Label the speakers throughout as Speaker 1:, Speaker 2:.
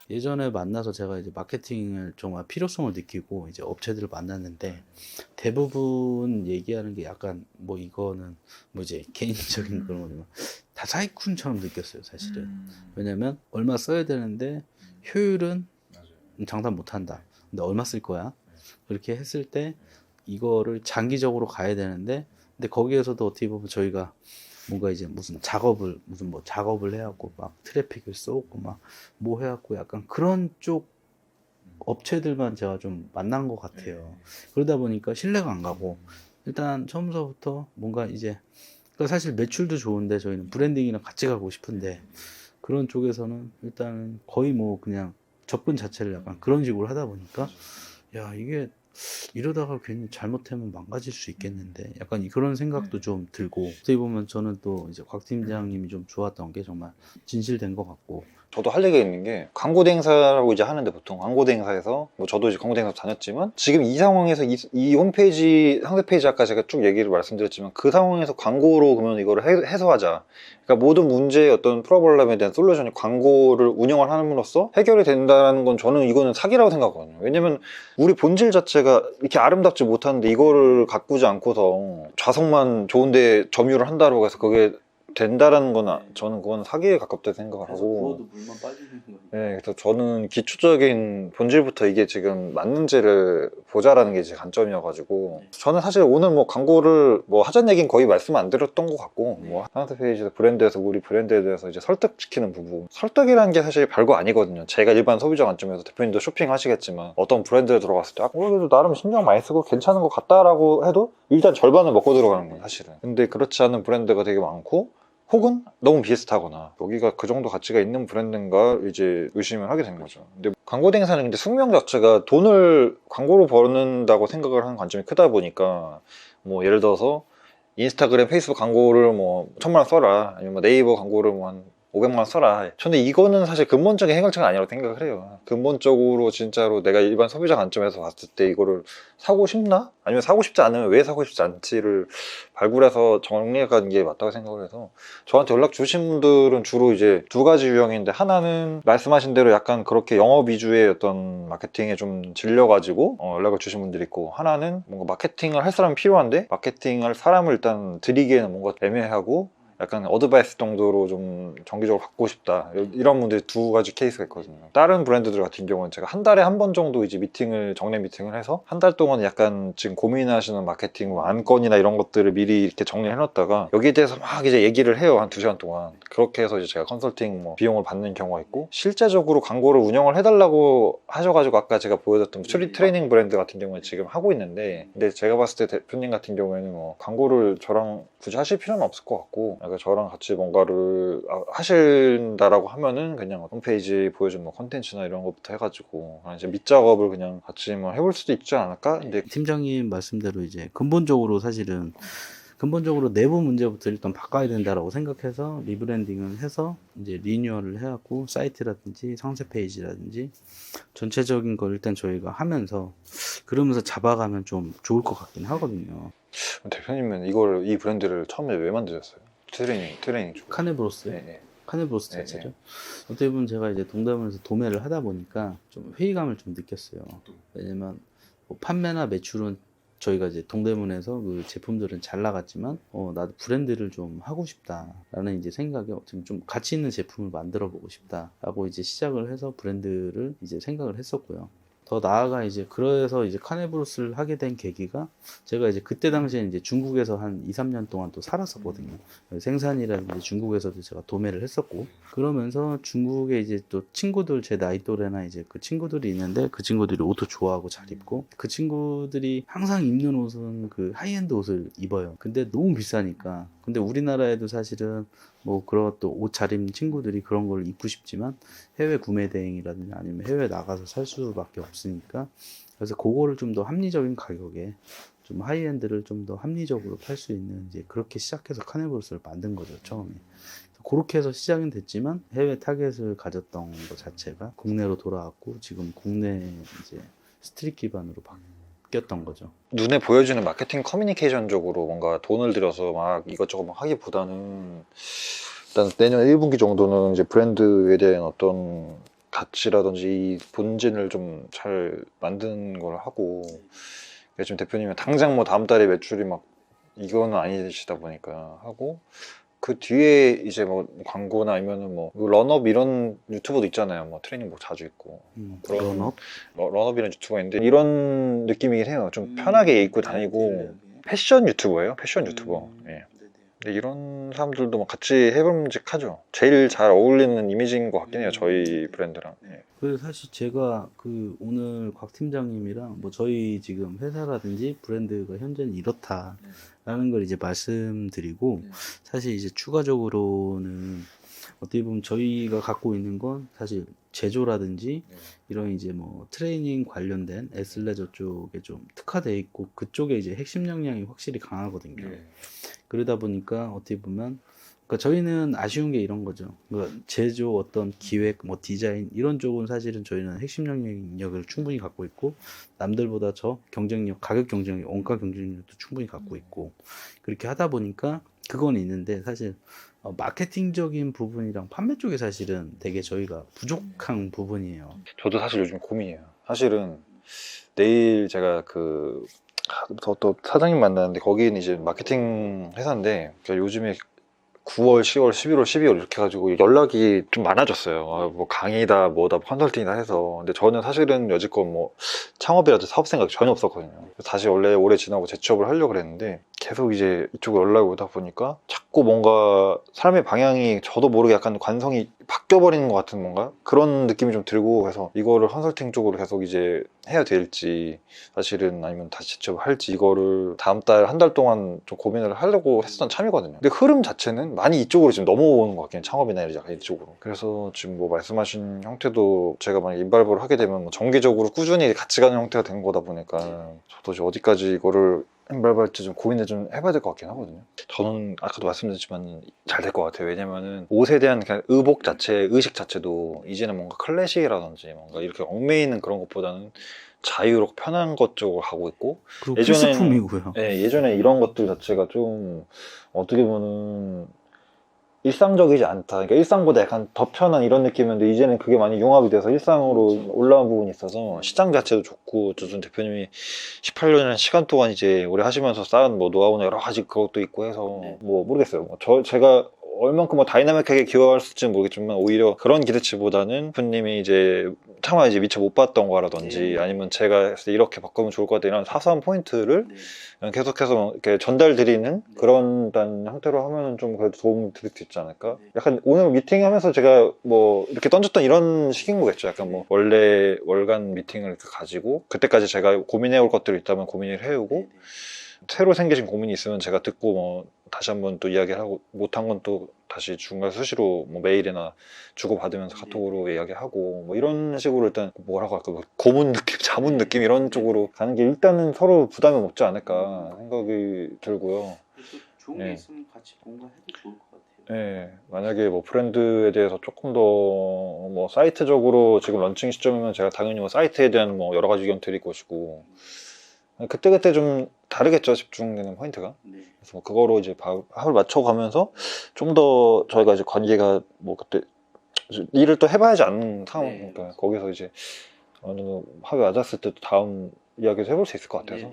Speaker 1: 예전에 만나서 제가 이제 마케팅을 정말 필요성을 느끼고 이제 업체들을 만났는데 대부분 얘기하는 게 약간 뭐 이거는 뭐 이제 개인적인 그런 거지만 다 사기꾼처럼 느꼈어요, 사실은. 왜냐면 얼마 써야 되는데 효율은 장담 못 한다. 근데 얼마 쓸 거야? 그렇게 했을 때 이거를 장기적으로 가야 되는데 근데 거기에서도 어떻게 보면 저희가 뭔가 이제 무슨 뭐 작업을 해갖고 막 트래픽을 쏘고 막 뭐 해갖고 약간 그런 쪽 업체들만 제가 좀 만난 것 같아요. 그러다 보니까 신뢰가 안 가고 일단 처음서부터 뭔가 이제 그러니까 사실 매출도 좋은데 저희는 브랜딩이랑 같이 가고 싶은데 그런 쪽에서는 일단 거의 뭐 그냥 접근 자체를 약간 그런 식으로 하다 보니까 야 이게 이러다가 괜히 잘못하면 망가질 수 있겠는데 약간 그런 생각도 좀 들고 어떻게 보면 저는 또 이제 곽 팀장님이 좀 좋았던 게 정말 진실된 것 같고
Speaker 2: 저도 할 얘기가 있는 게 광고 대행사라고 이제 하는데 보통 광고 대행사에서 뭐 저도 이제 광고 대행사 다녔지만 지금 이 상황에서 이 홈페이지 상세 페이지 아까 제가 쭉 얘기를 말씀드렸지만 그 상황에서 광고로 그러면 이거를 해소하자. 그러니까 모든 문제의 어떤 프로블럼에 대한 솔루션이 광고를 운영을 함으로써 해결이 된다는 건 저는 이거는 사기라고 생각하거든요. 왜냐면 우리 본질 자체가 이렇게 아름답지 못한데 이거를 가꾸지 않고서 좌석만 좋은데 점유를 한다고 해서 그게 된다라는 건 저는 그건 사기에 가깝다고 생각을 하고
Speaker 1: 물만 빠지는 거니까.
Speaker 2: 네, 그래서 저는 기초적인 본질부터 이게 지금 맞는지를 보자라는 게 제 관점이어가지고 저는 사실 오늘 뭐 광고를 뭐 하자는 얘기는 거의 말씀 안 드렸던 것 같고 뭐 상세 페이지에서 브랜드에서 우리 브랜드에 대해서 이제 설득시키는 부분 설득이라는 게 사실 별거 아니거든요. 제가 일반 소비자 관점에서 대표님도 쇼핑하시겠지만 어떤 브랜드에 들어갔을 때 그래도 나름 신경 많이 쓰고 괜찮은 것 같다라고 해도 일단 절반을 먹고 들어가는 거예요 사실은. 근데 그렇지 않은 브랜드가 되게 많고 혹은 너무 비슷하거나 여기가 그 정도 가치가 있는 브랜드인가 이제 의심을 하게 된 거죠. 근데 광고 대행사는 근데 숙명 자체가 돈을 광고로 버는다고 생각을 하는 관점이 크다 보니까 뭐 예를 들어서 인스타그램, 페이스북 광고를 뭐 1,000만 원 써라 아니면 뭐 네이버 광고를 뭐 한 500만 원 써라. 저는 이거는 사실 근본적인 해결책은 아니라고 생각을 해요. 근본적으로 진짜로 내가 일반 소비자 관점에서 봤을 때 이거를 사고 싶나? 아니면 사고 싶지 않으면 왜 사고 싶지 않지를 발굴해서 정리해가는 게 맞다고 생각을 해서 저한테 연락 주신 분들은 주로 이제 두 가지 유형인데 하나는 말씀하신 대로 약간 그렇게 영업 위주의 어떤 마케팅에 좀 질려가지고 연락을 주신 분들이 있고 하나는 뭔가 마케팅을 할 사람이 필요한데 마케팅할 사람을 일단 드리기에는 뭔가 애매하고 약간 어드바이스 정도로 좀 정기적으로 받고 싶다 이런 분들이 두 가지 케이스가 있거든요. 다른 브랜드들 같은 경우는 제가 한 달에 한 번 정도 이제 정례 미팅을 해서 한 달 동안 약간 지금 고민하시는 마케팅 뭐 안건이나 이런 것들을 미리 이렇게 정리해 놨다가 여기에 대해서 막 이제 얘기를 해요. 한 2시간 동안. 그렇게 해서 이제 제가 컨설팅 뭐 비용을 받는 경우가 있고 실제적으로 광고를 운영을 해달라고 하셔가지고 아까 제가 보여줬던 트레이닝 브랜드 같은 경우에 지금 하고 있는데 근데 제가 봤을 때 대표님 같은 경우에는 뭐 광고를 저랑 굳이 하실 필요는 없을 것 같고 저랑 같이 뭔가를 하신다라고 하면은 그냥 홈페이지 보여준 뭐 컨텐츠나 이런 것부터 해가지고 이제 밑작업을 그냥 같이 뭐 해볼 수도 있지 않을까? 근데
Speaker 1: 팀장님 말씀대로 이제 근본적으로 사실은 근본적으로 내부 문제부터 일단 바꿔야 된다라고 생각해서 리브랜딩을 해서 이제 리뉴얼을 해갖고 사이트라든지 상세 페이지라든지 전체적인 걸 일단 저희가 하면서 그러면서 잡아가면 좀 좋을 것 같긴 하거든요.
Speaker 2: 대표님은 이 브랜드를 처음에 왜 만드셨어요? 트레이닝 쪽.
Speaker 1: 카네브로스.
Speaker 2: 네.
Speaker 1: 카네브로스
Speaker 2: 네,
Speaker 1: 자체죠.
Speaker 2: 네.
Speaker 1: 어떻게 보면 제가 이제 동대문에서 도매를 하다 보니까 좀 회의감을 좀 느꼈어요. 왜냐면 뭐 판매나 매출은 저희가 이제 동대문에서 그 제품들은 잘 나갔지만 나도 브랜드를 좀 하고 싶다라는 이제 생각에 어떻게 좀 가치 있는 제품을 만들어 보고 싶다라고 이제 시작을 해서 브랜드를 이제 생각을 했었고요. 더 나아가 이제 그래서 이제 카네브로스를 하게 된 계기가 제가 이제 그때 당시에 이제 중국에서 한 2, 3년 동안 또 살았었거든요. 생산이라든지 중국에서도 제가 도매를 했었고 그러면서 중국에 이제 또 친구들 제 나이 또래나 이제 그 친구들이 있는데 그 친구들이 옷도 좋아하고 잘 입고 그 친구들이 항상 입는 옷은 그 하이엔드 옷을 입어요. 근데 너무 비싸니까. 근데 우리나라에도 사실은 뭐 그런 또 옷 잘 입는 친구들이 그런 걸 입고 싶지만 해외 구매 대행이라든지 아니면 해외 나가서 살 수밖에 없으니까 그래서 그거를 좀 더 합리적인 가격에 좀 하이엔드를 좀 더 합리적으로 팔 수 있는 이제 그렇게 시작해서 카네브로스를 만든 거죠 처음에. 그렇게 해서 시작은 됐지만 해외 타겟을 가졌던 것 자체가 국내로 돌아왔고 지금 국내 이제 스트릿 기반으로 바뀌었던 거죠.
Speaker 2: 눈에 보여지는 마케팅 커뮤니케이션적으로 뭔가 돈을 들여서 막 이것저것 막 하기보다는 일단 내년 1분기 정도는 이제 브랜드에 대한 어떤 가치라든지 이 본진을 좀 잘 만드는 걸 하고, 지금 대표님은 당장 뭐 다음 달에 매출이 막 이거는 아니시다 보니까 하고, 그 뒤에 이제 뭐 광고나 아니면은 뭐 런업 이런 유튜버도 있잖아요. 뭐 트레이닝복 자주 입고 그런
Speaker 1: 런업?
Speaker 2: 런업이라는 유튜버가 있는데 이런 느낌이긴 해요. 좀 편하게 입고 다니고 패션 유튜버예요. 패션 유튜버. 예. 근데 이런 사람들도 뭐 같이 해봄직하죠. 제일 잘 어울리는 이미지인 것 같긴 해요. 저희 브랜드랑. 예.
Speaker 1: 그래서 사실 제가 그 오늘 곽 팀장님이랑 뭐 저희 지금 회사라든지 브랜드가 현재는 이렇다라는 걸 이제 말씀드리고, 사실 이제 추가적으로는 어떻게 보면 저희가 갖고 있는 건 사실 제조라든지 이런 이제 뭐 트레이닝 관련된 애슬레저 쪽에 좀 특화되어 있고, 그쪽에 이제 핵심 역량이 확실히 강하거든요. 그러다 보니까 어떻게 보면, 그러니까 저희는 아쉬운 게 이런 거죠. 그러니까 제조, 어떤 기획, 뭐 디자인 이런 쪽은 사실은 저희는 핵심 영역을 충분히 갖고 있고, 남들보다 저 경쟁력, 가격 경쟁력, 원가 경쟁력도 충분히 갖고 있고, 그렇게 하다 보니까 그건 있는데, 사실 마케팅적인 부분이랑 판매 쪽에 사실은 되게 저희가 부족한 부분이에요.
Speaker 2: 저도 사실 요즘 고민이에요. 사실은 내일 제가 또 사장님 만나는데 거기는 이제 마케팅 회사인데, 그러니까 요즘에 9월, 10월, 11월, 12월 이렇게 해가지고 연락이 좀 많아졌어요. 뭐 강의다, 뭐다, 컨설팅이다 해서. 근데 저는 사실은 여지껏 뭐 창업이라든지 사업 생각 전혀 없었거든요. 그래서 다시 원래 올해 지나고 재취업을 하려고 그랬는데 계속 이제 이쪽으로 연락이 오다 보니까 자꾸 뭔가 사람의 방향이 저도 모르게 약간 관성이 바뀌어버리는 것 같은 뭔가 그런 느낌이 좀 들고, 그래서 이거를 컨설팅 쪽으로 계속 이제 해야 될지 사실은 아니면 다시 재취업을 할지 이거를 다음 달 한 달 동안 좀 고민을 하려고 했었던 참이거든요. 근데 흐름 자체는 많이 이쪽으로 지금 넘어오는 것 같긴 해요. 창업이나 약간 이쪽으로. 그래서 지금 뭐 말씀하신 형태도 제가 만약 인발부를 하게 되면 뭐 정기적으로 꾸준히 같이 가는 형태가 된 거다 보니까 저도 이제 어디까지 이거를 인발부할지 좀 고민을 좀 해봐야 될 것 같긴 하거든요. 저는 아까도 말씀드렸지만 잘 될 것 같아요. 왜냐면은 옷에 대한 그냥 의복 자체, 의식 자체도 이제는 뭔가 클래식이라든지 뭔가 이렇게 얽매이는 그런 것보다는 자유롭고 편한 것 쪽으로 가고 있고,
Speaker 1: 그리고
Speaker 2: 예전에는-
Speaker 1: 필수품이고요.
Speaker 2: 예전에 이런 것들 자체가 좀 어떻게 보면 일상적이지 않다. 그러니까 일상보다 약간 더 편한 이런 느낌이었는데 이제는 그게 많이 융합이 돼서 일상으로 올라온 부분이 있어서 시장 자체도 좋고, 두준 대표님이 18년이라는 시간 동안 이제 오래 하시면서 쌓은 뭐 노하우나 여러 가지 그것도 있고 해서 뭐 모르겠어요. 제가 얼만큼 뭐 다이나믹하게 기여할지는 모르겠지만 오히려 그런 기대치보다는 대표님이 이제 차마 이제 미처 못 봤던 거라든지 아니면 제가 했을 때 이렇게 바꾸면 좋을 것 같다 이런 사소한 포인트를 계속해서 이렇게 전달드리는 그런 일단 형태로 하면은 좀 그래도 도움 드릴 수 있지 않을까? 약간 오늘 미팅하면서 제가 뭐 이렇게 던졌던 이런 식인 거겠죠. 약간 뭐 원래 월간 미팅을 이렇게 가지고 그때까지 제가 고민해올 것들이 있다면 고민을 해오고, 새로 생기신 고민이 있으면 제가 듣고 뭐 다시 한번 또 이야기하고, 못한 건 또 다시 중간 수시로 뭐 메일이나 주고받으면서 카톡으로 이야기하고 뭐 이런 식으로 일단 뭐라고 할까, 뭐 고문 느낌, 자문 느낌 이런 쪽으로 가는 게 일단은 서로 부담이 없지 않을까 생각이 들고요.
Speaker 1: 좋은
Speaker 2: 게
Speaker 1: 있으면 같이 뭔가 해도 좋을 것 같아요.
Speaker 2: 네, 만약에 뭐 브랜드에 대해서 조금 더 뭐 사이트적으로 지금 런칭 시점이면 제가 당연히 뭐 사이트에 대한 뭐 여러 가지 의견 드릴 것이고, 그때그때 좀 다르겠죠, 집중되는 포인트가. 그래서 뭐 그거로 이제 합을 맞춰가면서 좀 더 저희가 이제 관계가 뭐 그때 일을 또 해봐야지 않는 상황이니까 거기서 이제 어느 정도 합이 맞았을 때 또 다음 이야기도 해볼 수 있을 것 같아서.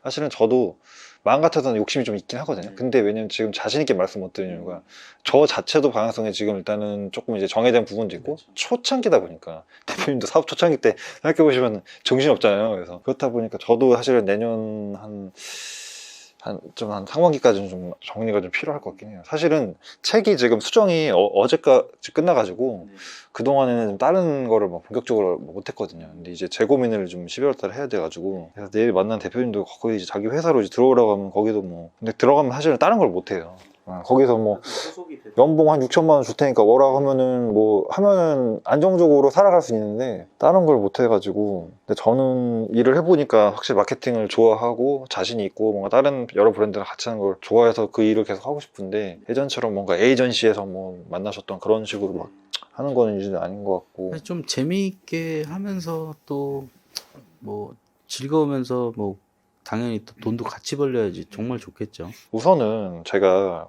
Speaker 2: 사실은 저도 마음 같아서는 욕심이 좀 있긴 하거든요. 근데 왜냐면 지금 자신있게 말씀 못 드리는 이유가 저 자체도 방향성에 지금 일단은 조금 이제 정해진 부분도 있고 초창기다 보니까 대표님도 사업 초창기 때 생각해보시면 정신없잖아요. 그래서 그렇다 보니까 저도 사실은 내년 한 상반기까지는 좀 정리가 좀 필요할 것 같긴 해요. 사실은 책이 지금 수정이 어제까지 끝나가지고 그동안에는 좀 다른 거를 뭐 본격적으로 못했거든요. 근데 이제 재고민을 좀 12월 달에 해야 돼가지고, 그래서 내일 만난 대표님도 거기 이제 자기 회사로 이제 들어오라고 하면 거기도 뭐, 근데 들어가면 사실은 다른 걸 못해요. 거기서 뭐 연봉 한 6천만 원 줄 테니까 워라 하면은 뭐 하면은 안정적으로 살아갈 수 있는데 다른 걸 못 해가지고. 근데 저는 일을 해보니까 확실히 마케팅을 좋아하고 자신이 있고 뭔가 다른 여러 브랜드랑 같이 하는 걸 좋아해서 그 일을 계속 하고 싶은데, 예전처럼 뭔가 에이전시에서 뭐 만나셨던 그런 식으로 막 하는 거는 이제 아닌 것 같고.
Speaker 1: 좀 재미있게 하면서 또 뭐 즐거우면서 뭐 당연히 또 돈도 같이 벌려야지 정말 좋겠죠.
Speaker 2: 우선은 제가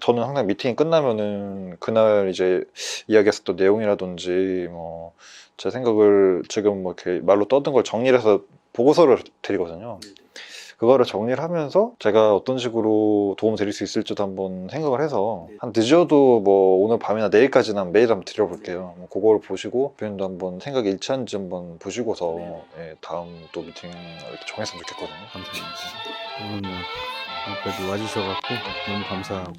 Speaker 2: 저는 항상 미팅이 끝나면은 그날 이제 이야기했었던 내용이라든지 뭐 제 생각을 지금 뭐 이렇게 말로 떠든 걸 정리를 해서 보고서를 드리거든요. 그거를 정리를 하면서 제가 어떤 식으로 도움 드릴 수 있을지도 한번 생각을 해서 한 늦어도 뭐 오늘 밤이나 내일까지는 메일 한번 드려볼게요. 뭐 그걸 보시고 대표님도 한번 생각이 일치한지 한번 보시고서 예, 다음 또 미팅 이렇게 정했으면 좋겠거든요.
Speaker 1: 감사합니다. 오늘 뭐 여기까지 와주셔갖고 너무 감사하고